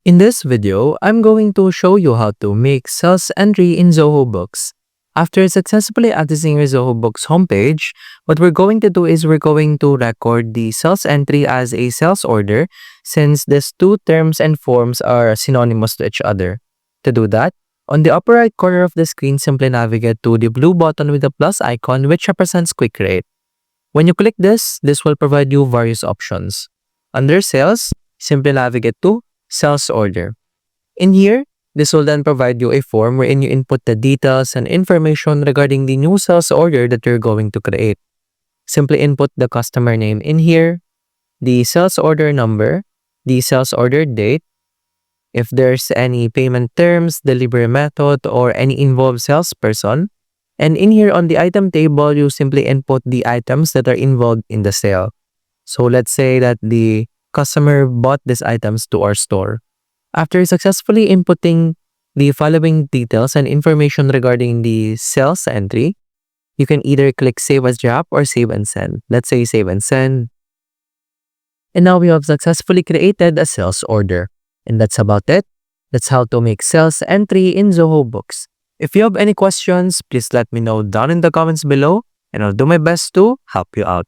In this video, I'm going to show you how to make sales entry in Zoho Books. After successfully accessing your Zoho Books homepage, what we're going to do is we're going to record the sales entry as a sales order since these two terms and forms are synonymous to each other. To do that, on the upper right corner of the screen, simply navigate to the blue button with the plus icon which represents Quick Rate. When you click this will provide you various options. Under Sales, simply navigate to Sales Order. In here, this will then provide you a form wherein you input the details and information regarding the new sales order that you're going to create. Simply input the customer name in here, the sales order number, the sales order date, if there's any payment terms, delivery method, or any involved salesperson. And in here on the item table, you simply input the items that are involved in the sale. So let's say that the customer bought these items to our store. After successfully inputting the following details and information regarding the sales entry, you can either click Save as Draft or Save and Send. Let's say Save and Send. And now we have successfully created a sales order. And that's about it. That's how to make sales entry in Zoho Books. If you have any questions, please let me know down in the comments below and I'll do my best to help you out.